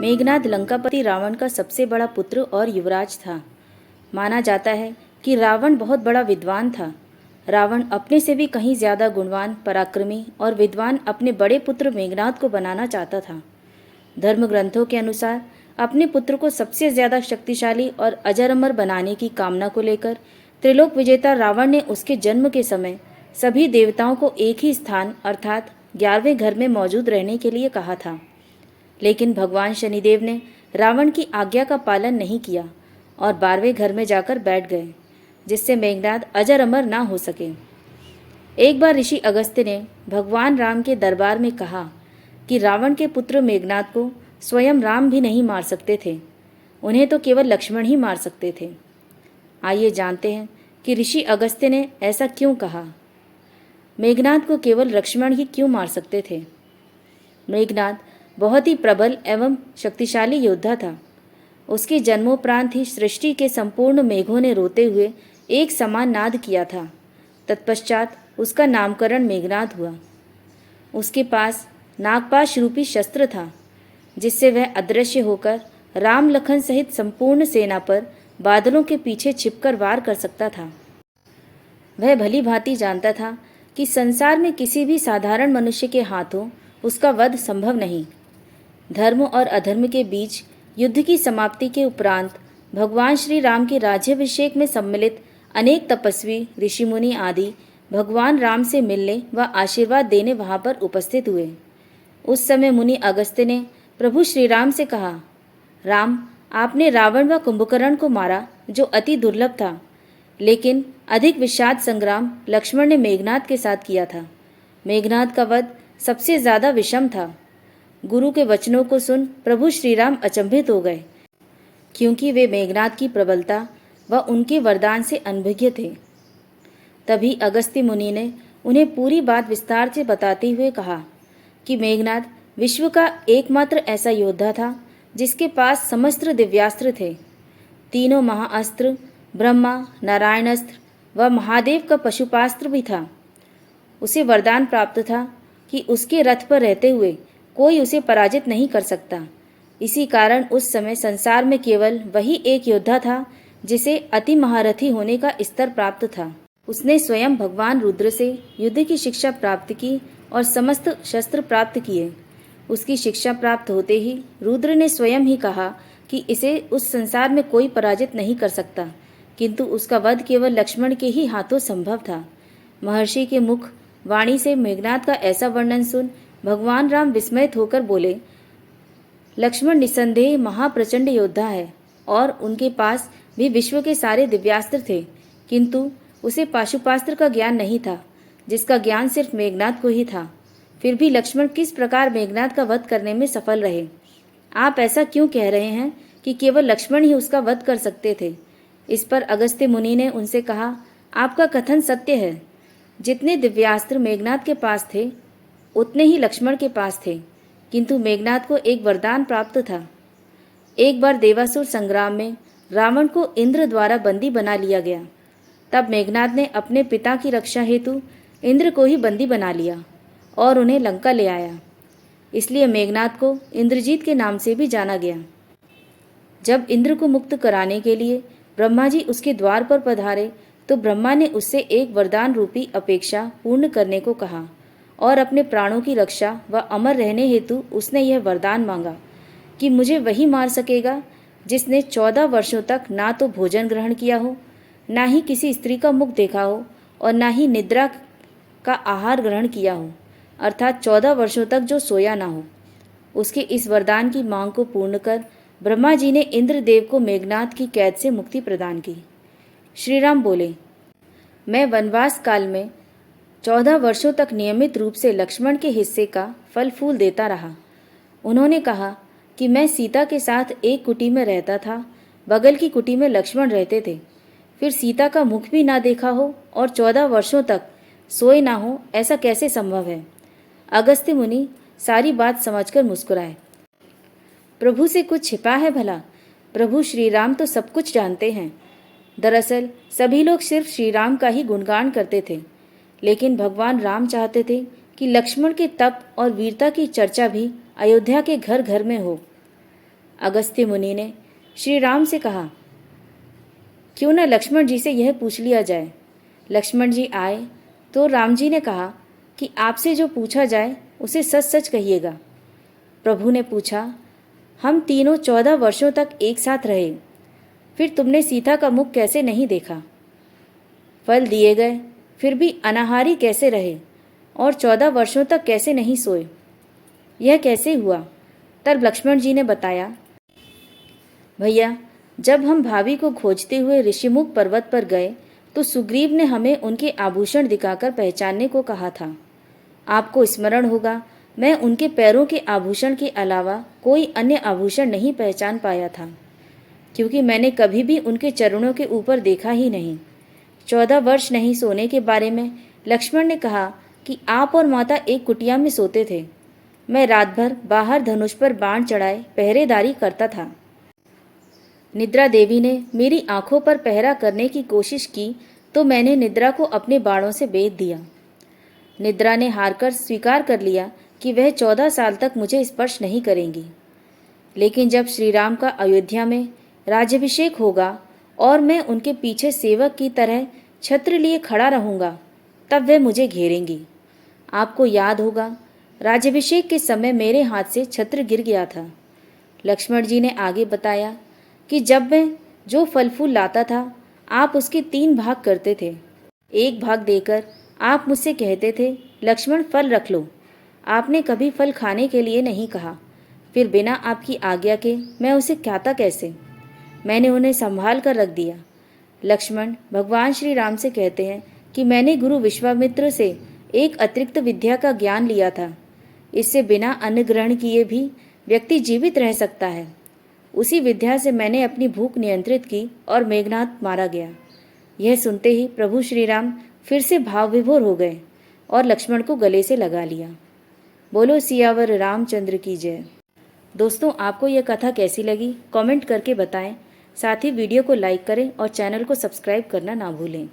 मेघनाद लंकापति रावण का सबसे बड़ा पुत्र और युवराज था। माना जाता है कि रावण बहुत बड़ा विद्वान था। रावण अपने से भी कहीं ज्यादा गुणवान, पराक्रमी और विद्वान अपने बड़े पुत्र मेघनाद को बनाना चाहता था। धर्म ग्रंथों के अनुसार अपने पुत्र को सबसे ज्यादा शक्तिशाली और अजर अमर बनाने की कामना को लेकर त्रिलोक विजेता रावण ने उसके जन्म के समय सभी देवताओं को एक ही स्थान अर्थात 11वें घर में मौजूद रहने के लिए कहा था। लेकिन भगवान शनिदेव ने रावण की आज्ञा का पालन नहीं किया और 12वें घर में जाकर बैठ गए, जिससे मेघनाद अजर अमर ना हो सके। एक बार ऋषि अगस्त्य ने भगवान राम के दरबार में कहा कि रावण के पुत्र मेघनाद को स्वयं राम भी नहीं मार सकते थे, उन्हें तो केवल लक्ष्मण ही मार सकते थे। आइए जानते हैं कि ऋषि अगस्त्य ने ऐसा क्यों कहा। मेघनाद को केवल लक्ष्मण ही क्यों मार सकते थे। मेघनाद बहुत ही प्रबल एवं शक्तिशाली योद्धा था। उसके जन्मोपरांत ही सृष्टि के संपूर्ण मेघों ने रोते हुए एक समान नाद किया था। तत्पश्चात उसका नामकरण मेघनाद हुआ। उसके पास नागपाश रूपी शस्त्र था, जिससे वह अदृश्य होकर राम लखन सहित संपूर्ण सेना पर बादलों के पीछे छिपकर वार कर सकता था। वह भली भांति जानता था कि संसार में किसी भी साधारण मनुष्य के हाथों उसका वध संभव नहीं। धर्म और अधर्म के बीच युद्ध की समाप्ति के उपरांत भगवान श्री राम के राज्याभिषेक में सम्मिलित अनेक तपस्वी, ऋषि मुनि आदि भगवान राम से मिलने व आशीर्वाद देने वहां पर उपस्थित हुए। उस समय मुनि अगस्त्य ने प्रभु श्री राम से कहा, राम, आपने रावण व कुंभकर्ण को मारा, जो अति दुर्लभ था, लेकिन अधिक विषाद संग्राम लक्ष्मण ने मेघनाद के साथ किया था। मेघनाद का वध सबसे ज्यादा विषम था। गुरु के वचनों को सुन प्रभु श्री राम अचंभित हो गए, क्योंकि वे मेघनाद की प्रबलता व उनके वरदान से अनभिज्ञ थे। तभी अगस्त्य मुनि ने उन्हें पूरी बात विस्तार से बताते हुए कहा कि मेघनाद विश्व का एकमात्र ऐसा योद्धा था जिसके पास समस्त दिव्यास्त्र थे। तीनों महाअस्त्र, ब्रह्मा, नारायणास्त्र व महादेव का पशुपास्त्र भी था। उसे वरदान प्राप्त था कि उसके रथ पर रहते हुए कोई उसे पराजित नहीं कर सकता। इसी कारण उस समय संसार में केवल वही एक योद्धा था जिसे अति महारथी होने का स्तर प्राप्त था। उसने स्वयं भगवान रुद्र से युद्ध की शिक्षा प्राप्त की और समस्त शस्त्र प्राप्त किए। उसकी शिक्षा प्राप्त होते ही रुद्र ने स्वयं ही कहा कि इसे उस संसार में कोई पराजित नहीं कर सकता, किंतु उसका वध केवल लक्ष्मण के ही हाथों संभव था। महर्षि के मुख वाणी से मेघनाद का ऐसा वर्णन सुन भगवान राम विस्मित होकर बोले, लक्ष्मण निसंदेह महाप्रचंड योद्धा है और उनके पास भी विश्व के सारे दिव्यास्त्र थे, किंतु उसे पाशुपास्त्र का ज्ञान नहीं था, जिसका ज्ञान सिर्फ मेघनाद को ही था। फिर भी लक्ष्मण किस प्रकार मेघनाद का वध करने में सफल रहे। आप ऐसा क्यों कह रहे हैं कि केवल लक्ष्मण ही उसका वध कर सकते थे। इस पर अगस्त्य मुनि ने उनसे कहा, आपका कथन सत्य है। जितने दिव्यास्त्र मेघनाद के पास थे उतने ही लक्ष्मण के पास थे, किंतु मेघनाद को एक वरदान प्राप्त था। एक बार देवासुर संग्राम में रावण को इंद्र द्वारा बंदी बना लिया गया। तब मेघनाद ने अपने पिता की रक्षा हेतु इंद्र को ही बंदी बना लिया और उन्हें लंका ले आया। इसलिए मेघनाद को इंद्रजीत के नाम से भी जाना गया। जब इंद्र को मुक्त कराने के लिए ब्रह्मा जी उसके द्वार पर पधारे तो ब्रह्मा ने उससे एक वरदान रूपी अपेक्षा पूर्ण करने को कहा और अपने प्राणों की रक्षा व अमर रहने हेतु उसने यह वरदान मांगा कि मुझे वही मार सकेगा जिसने 14 वर्षों तक ना तो भोजन ग्रहण किया हो, ना ही किसी स्त्री का मुख देखा हो और ना ही निद्रा का आहार ग्रहण किया हो, अर्थात 14 वर्षों तक जो सोया ना हो। उसके इस वरदान की मांग को पूर्ण कर ब्रह्मा जी ने इंद्रदेव को मेघनाद की कैद से मुक्ति प्रदान की। श्री राम बोले, मैं वनवास काल में 14 वर्षों तक नियमित रूप से लक्ष्मण के हिस्से का फल फूल देता रहा। उन्होंने कहा कि मैं सीता के साथ एक कुटी में रहता था, बगल की कुटी में लक्ष्मण रहते थे। फिर सीता का मुख भी ना देखा हो और 14 वर्षों तक सोए ना हो, ऐसा कैसे संभव है। अगस्त्य मुनि सारी बात समझकर मुस्कुराए। प्रभु से कुछ छिपा है भला? प्रभु श्री राम तो सब कुछ जानते हैं। दरअसल सभी लोग सिर्फ श्री राम का ही गुणगान करते थे, लेकिन भगवान राम चाहते थे कि लक्ष्मण के तप और वीरता की चर्चा भी अयोध्या के घर घर में हो। अगस्त्य मुनि ने श्री राम से कहा, क्यों न लक्ष्मण जी से यह पूछ लिया जाए। लक्ष्मण जी आए तो राम जी ने कहा कि आपसे जो पूछा जाए उसे सच सच कहिएगा। प्रभु ने पूछा, हम तीनों 14 वर्षों तक एक साथ रहे, फिर तुमने सीता का मुख कैसे नहीं देखा? फल दिए गए फिर भी अनाहारी कैसे रहे और 14 वर्षों तक कैसे नहीं सोए? यह कैसे हुआ? तब लक्ष्मण जी ने बताया, भैया, जब हम भाभी को खोजते हुए ऋषिमुख पर्वत पर गए तो सुग्रीव ने हमें उनके आभूषण दिखाकर पहचानने को कहा था। आपको स्मरण होगा, मैं उनके पैरों के आभूषण के अलावा कोई अन्य आभूषण नहीं पहचान पाया था, क्योंकि मैंने कभी भी उनके चरणों के ऊपर देखा ही नहीं। 14 वर्ष नहीं सोने के बारे में लक्ष्मण ने कहा कि आप और माता एक कुटिया में सोते थे। मैं रात भर बाहर धनुष पर बाण चढ़ाए पहरेदारी करता था। निद्रा देवी ने मेरी आंखों पर पहरा करने की कोशिश की तो मैंने निद्रा को अपने बाणों से बेध दिया। निद्रा ने हारकर स्वीकार कर लिया कि वह 14 साल तक मुझे स्पर्श नहीं करेंगी। लेकिन जब श्री राम का अयोध्या में राज्याभिषेक होगा और मैं उनके पीछे सेवक की तरह छत्र लिए खड़ा रहूंगा, तब वह मुझे घेरेंगी। आपको याद होगा, राज्याभिषेक के समय मेरे हाथ से छत्र गिर गया था। लक्ष्मण जी ने आगे बताया कि जब मैं जो फल फूल लाता था, आप उसके 3 भाग करते थे। एक भाग देकर आप मुझसे कहते थे, लक्ष्मण फल रख लो। आपने कभी फल खाने के लिए नहीं कहा। फिर बिना आपकी आज्ञा के मैं उसे खाता कैसे? मैंने उन्हें संभाल कर रख दिया। लक्ष्मण भगवान श्री राम से कहते हैं कि मैंने गुरु विश्वामित्र से एक अतिरिक्त विद्या का ज्ञान लिया था। इससे बिना अन्न ग्रहण किए भी व्यक्ति जीवित रह सकता है। उसी विद्या से मैंने अपनी भूख नियंत्रित की और मेघनाद मारा गया। यह सुनते ही प्रभु श्री राम फिर से भाव विभोर हो गए और लक्ष्मण को गले से लगा लिया। बोलो सियावर रामचंद्र की जय। दोस्तों, आपको यह कथा कैसी लगी कमेंट करके बताएं। साथ ही वीडियो को लाइक करें और चैनल को सब्सक्राइब करना ना भूलें।